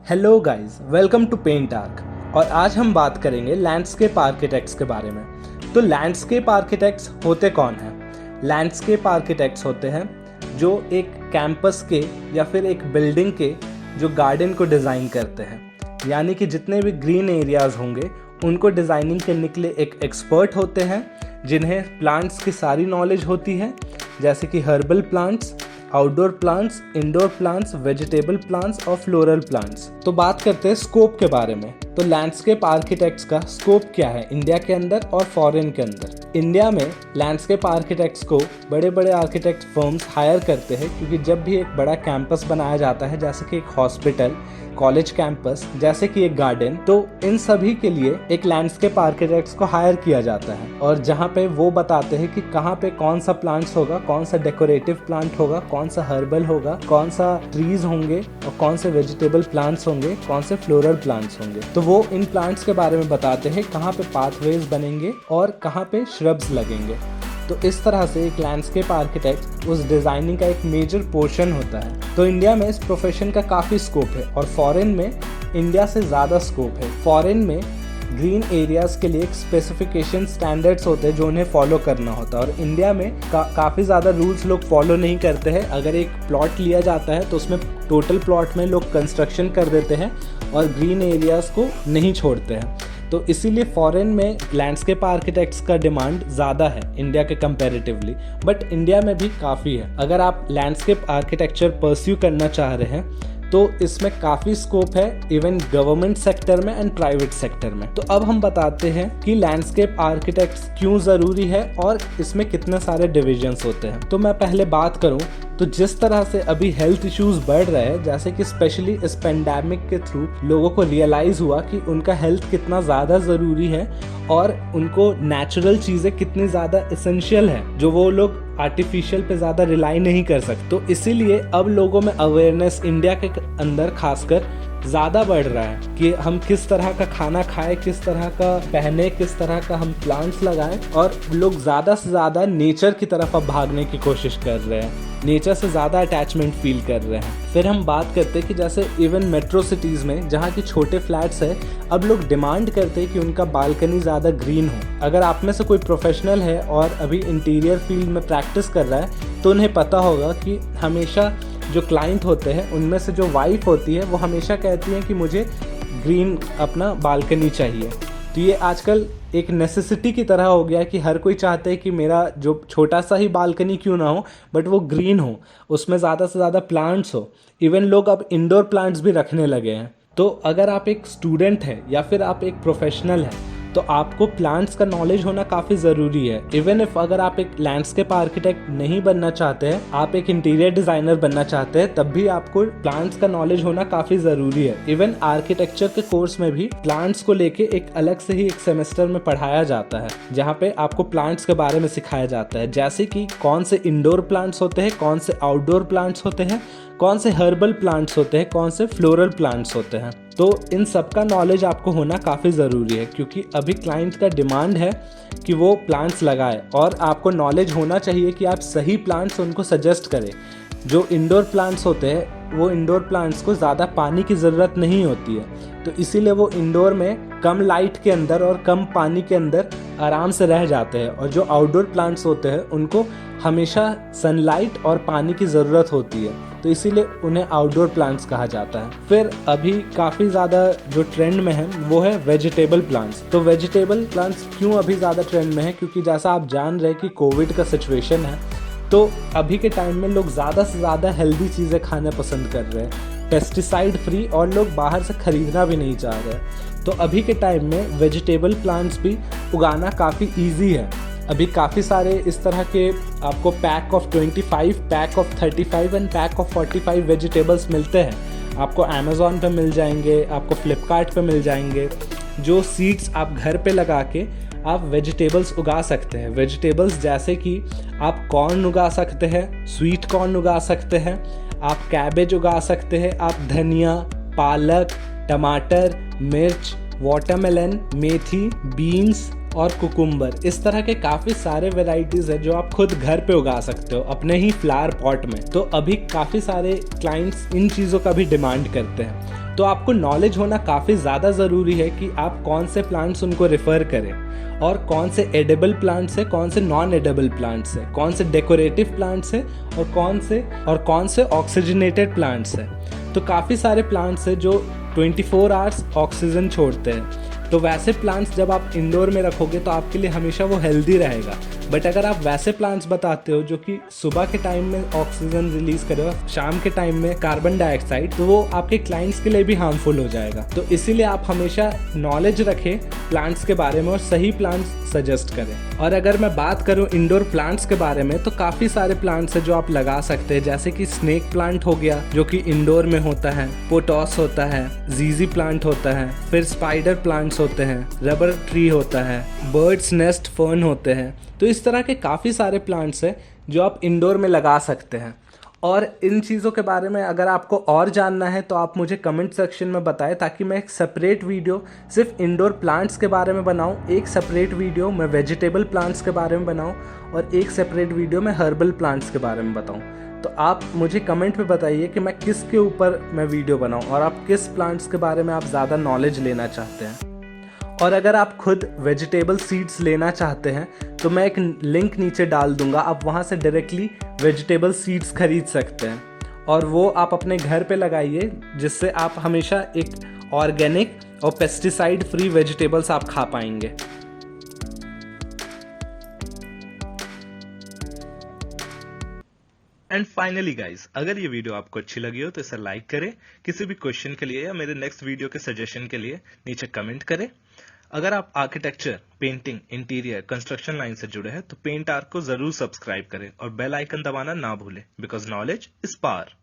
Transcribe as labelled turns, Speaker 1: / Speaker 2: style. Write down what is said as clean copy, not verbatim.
Speaker 1: Hello guys, welcome to paint ark. और आज हम बात करेंगे लैंडस्केप आर्किटेक्ट्स के बारे में। तो लैंडस्केप आर्किटेक्ट्स होते कौन हैं? लैंडस्केप आर्किटेक्ट्स होते हैं जो एक कैंपस के या फिर एक बिल्डिंग के जो गार्डन को डिज़ाइन करते हैं, यानी कि जितने भी ग्रीन एरियाज़ होंगे उनको डिज़ाइनिंग करने के लिए एक एक्सपर्ट होते हैं जिन्हें प्लांट्स की सारी नॉलेज होती है, जैसे कि herbal plants, outdoor plants, indoor plants, vegetable plants और फ्लोरल प्लांट्स। तो बात करते हैं स्कोप के बारे में। तो लैंडस्केप आर्किटेक्ट्स का स्कोप क्या है इंडिया के अंदर और फॉरेन के अंदर? इंडिया में लैंडस्केप आर्किटेक्ट्स को बड़े बड़े आर्किटेक्ट फर्म्स हायर करते हैं, क्योंकि जब भी एक बड़ा कैंपस बनाया जाता है, जैसे कि एक हॉस्पिटल, कॉलेज कैंपस, जैसे कि एक गार्डन, तो इन सभी के लिए एक लैंडस्केप आर्किटेक्ट्स को हायर किया जाता है। और जहाँ पे वो बताते हैं कि कहाँ पे कौन सा प्लांट्स होगा, कौन सा डेकोरेटिव प्लांट होगा, कौन सा हर्बल होगा, कौन सा ट्रीज होंगे और कौन से वेजिटेबल प्लांट्स होंगे, कौन से फ्लोरल प्लांट्स होंगे। तो वो इन प्लांट्स के बारे में बताते हैं, कहाँ पे पाथवेज बनेंगे और कहाँ पे श्रब्स लगेंगे। तो इस तरह से एक लैंडस्केप आर्किटेक्ट उस डिज़ाइनिंग का एक मेजर पोर्शन होता है। तो इंडिया में इस प्रोफेशन का काफ़ी स्कोप है और फॉरेन में इंडिया से ज़्यादा स्कोप है। फॉरेन में ग्रीन एरियाज़ के लिए एक स्पेसिफिकेशन स्टैंडर्ड्स होते हैं जो उन्हें फॉलो करना होता है, और इंडिया में काफ़ी ज़्यादा रूल्स लोग फॉलो नहीं करते हैं। अगर एक प्लॉट लिया जाता है तो उसमें टोटल प्लॉट में लोग कंस्ट्रक्शन कर देते हैं और ग्रीन एरियाज़ को नहीं छोड़ते हैं। तो इसीलिए फॉरेन में लैंडस्केप आर्किटेक्ट्स का डिमांड ज़्यादा है इंडिया के कंपैरेटिवली, बट इंडिया में भी काफ़ी है। अगर आप लैंडस्केप आर्किटेक्चर परस्यू करना चाह रहे हैं तो इसमें काफ़ी स्कोप है, इवन गवर्नमेंट सेक्टर में एंड प्राइवेट सेक्टर में। तो अब हम बताते हैं कि लैंडस्केप आर्किटेक्ट्स क्यों ज़रूरी है और इसमें कितने सारे डिविजन्स होते हैं। तो मैं पहले बात करूं तो जिस तरह से अभी हेल्थ इश्यूज बढ़ रहे हैं, जैसे कि स्पेशली इस पेंडेमिक के थ्रू लोगों को रियलाइज़ हुआ कि उनका हेल्थ कितना ज़्यादा ज़रूरी है और उनको नेचुरल चीज़ें कितनी ज़्यादा एसेंशियल है, जो वो लोग आर्टिफिशियल पे ज़्यादा रिलाई नहीं कर सकते। तो इसीलिए अब लोगों में अवेयरनेस इंडिया के अंदर खासकर ज़्यादा बढ़ रहा है कि हम किस तरह का खाना खाएं, किस तरह का पहने, किस तरह का हम प्लांट्स लगाएं, और लोग ज़्यादा से ज़्यादा नेचर की तरफ अब भागने की कोशिश कर रहे हैं, नेचर से ज़्यादा अटैचमेंट फील कर रहे हैं। फिर हम बात करते हैं कि जैसे इवन मेट्रो सिटीज़ में जहाँ की छोटे फ्लैट्स है, अब लोग डिमांड करते हैं कि उनका बालकनी ज़्यादा ग्रीन हो। अगर आप में से कोई प्रोफेशनल है और अभी इंटीरियर फील्ड में प्रैक्टिस कर रहा है तो उन्हें पता होगा कि हमेशा जो क्लाइंट होते हैं उनमें से जो वाइफ होती है वो हमेशा कहती है कि मुझे ग्रीन अपना बालकनी चाहिए। तो ये आजकल एक नेसेसिटी की तरह हो गया कि हर कोई चाहता है कि मेरा जो छोटा सा ही बालकनी क्यों ना हो बट वो ग्रीन हो, उसमें ज़्यादा से ज़्यादा प्लांट्स हो। इवन लोग अब इंडोर प्लांट्स भी रखने लगे हैं। तो अगर आप एक स्टूडेंट हैं या फिर आप एक प्रोफेशनल हैं तो आपको प्लांट्स का नॉलेज होना काफ़ी ज़रूरी है। इवन इफ अगर आप एक लैंडस्केप आर्किटेक्ट नहीं बनना चाहते हैं, आप एक इंटीरियर डिज़ाइनर बनना चाहते हैं, तब भी आपको प्लांट्स का नॉलेज होना काफ़ी ज़रूरी है। इवन आर्किटेक्चर के कोर्स में भी प्लांट्स को लेके एक अलग से ही एक सेमेस्टर में पढ़ाया जाता है, जहाँ पे आपको प्लांट्स के बारे में सिखाया जाता है, जैसे कि कौन से इंडोर प्लांट्स होते हैं, कौन से आउटडोर प्लांट्स होते हैं, कौन से हर्बल प्लांट्स होते हैं, कौन से फ्लोरल प्लांट्स होते हैं। तो इन सब का नॉलेज आपको होना काफ़ी ज़रूरी है, क्योंकि अभी क्लाइंट का डिमांड है कि वो प्लांट्स लगाए, और आपको नॉलेज होना चाहिए कि आप सही प्लांट्स उनको सजेस्ट करें। जो इंडोर प्लांट्स होते हैं वो इंडोर प्लांट्स को ज़्यादा पानी की ज़रूरत नहीं होती है, तो इसीलिए वो इंडोर में कम लाइट के अंदर और कम पानी के अंदर आराम से रह जाते हैं। और जो आउटडोर प्लांट्स होते हैं उनको हमेशा सनलाइट और पानी की ज़रूरत होती है, तो इसीलिए उन्हें आउटडोर प्लांट्स कहा जाता है। फिर अभी काफ़ी ज़्यादा जो ट्रेंड में है वो है वेजिटेबल प्लांट्स। तो वेजिटेबल प्लांट्स क्यों अभी ज़्यादा ट्रेंड में है? क्योंकि जैसा आप जान रहे हैं कि कोविड का सिचुएशन है, तो अभी के टाइम में लोग ज़्यादा से ज़्यादा हेल्दी चीज़ें खाना पसंद कर रहे हैं, पेस्टिसाइड फ्री, और लोग बाहर से ख़रीदना भी नहीं चाह रहे। तो अभी के टाइम में वेजिटेबल प्लांट्स भी उगाना काफ़ी ईजी है। अभी काफ़ी सारे इस तरह के आपको pack of 25, pack of 35 and pack of 45 vegetables मिलते हैं। आपको अमेज़ॉन पे मिल जाएंगे, आपको फ्लिपकार्ट पे मिल जाएंगे, जो सीड्स आप घर पे लगा के आप वेजिटेबल्स उगा सकते हैं। वेजिटेबल्स जैसे कि आप कॉर्न उगा सकते हैं, स्वीट कॉर्न उगा सकते हैं, आप कैबेज उगा सकते हैं, आप धनिया, पालक, टमाटर, मिर्च, वाटरमेलन, मेथी, बीन्स, और कुकुम्बर, इस तरह के काफ़ी सारे वेराइटीज़ हैं जो आप खुद घर पे उगा सकते हो अपने ही फ्लावर पॉट में। तो अभी काफ़ी सारे क्लाइंट्स इन चीज़ों का भी डिमांड करते हैं। तो आपको नॉलेज होना काफ़ी ज़्यादा ज़रूरी है कि आप कौन से प्लांट्स उनको रेफ़र करें और कौन से एडेबल प्लांट्स है, कौन से नॉन एडेबल प्लांट्स है, कौन से डेकोरेटिव प्लांट्स है और कौन से ऑक्सीजनेटेड प्लांट्स है। तो काफ़ी सारे प्लांट्स है जो 24 आवर्स ऑक्सीजन छोड़ते हैं। तो वैसे प्लांट्स जब आप इंडोर में रखोगे तो आपके लिए हमेशा वो हेल्दी रहेगा। बट अगर आप वैसे प्लांट्स बताते हो जो कि सुबह के टाइम में ऑक्सीजन रिलीज करे और शाम के टाइम में कार्बन डाइऑक्साइड, तो वो आपके क्लाइंट्स के लिए भी हार्मफुल हो जाएगा। तो इसीलिए आप हमेशा नॉलेज रखें प्लांट्स के बारे में और सही प्लांट्स सजेस्ट करें। और अगर मैं बात करूं इंडोर प्लांट्स के बारे में तो काफ़ी सारे प्लांट्स हैं जो आप लगा सकते हैं, जैसे कि स्नेक प्लांट हो गया जो कि इंडोर में होता है, पोटॉस होता है, जीजी प्लांट होता है, फिर स्पाइडर प्लांट्स होते हैं, रबर ट्री होता है, बर्ड्स नेस्ट फर्न होते हैं। तो इस तरह के काफ़ी सारे प्लांट्स हैं जो आप इंडोर में लगा सकते हैं। और इन चीज़ों के बारे में अगर आपको और जानना है तो आप मुझे कमेंट सेक्शन में बताएं, ताकि मैं एक सेपरेट वीडियो सिर्फ इंडोर प्लांट्स के बारे में बनाऊं, एक सेपरेट वीडियो मैं वेजिटेबल प्लांट्स के बारे में बनाऊं और एक सेपरेट वीडियो मैं हर्बल प्लांट्स के बारे में बताऊं। तो आप मुझे कमेंट में बताइए कि मैं किसके ऊपर मैं वीडियो बनाऊं और आप किस प्लांट्स के बारे में आप ज़्यादा नॉलेज लेना चाहते हैं। और अगर आप खुद वेजिटेबल सीड्स लेना चाहते हैं तो मैं एक लिंक नीचे डाल दूंगा, आप वहां से डायरेक्टली वेजिटेबल सीड्स खरीद सकते हैं और वो आप अपने घर पे लगाइए, जिससे आप हमेशा एक ऑर्गेनिक और पेस्टिसाइड फ्री वेजिटेबल्स आप खा पाएंगे।
Speaker 2: एंड फाइनली गाइज, अगर ये वीडियो आपको अच्छी लगी हो तो इसे लाइक करें, किसी भी क्वेश्चन के लिए या मेरे नेक्स्ट वीडियो के सजेशन के लिए नीचे कमेंट करें। अगर आप architecture, painting, interior, construction line से जुड़े हैं तो पेंट आर्क को जरूर सब्सक्राइब करें और बेल आइकन दबाना ना भूलें, बिकॉज नॉलेज इज पावर।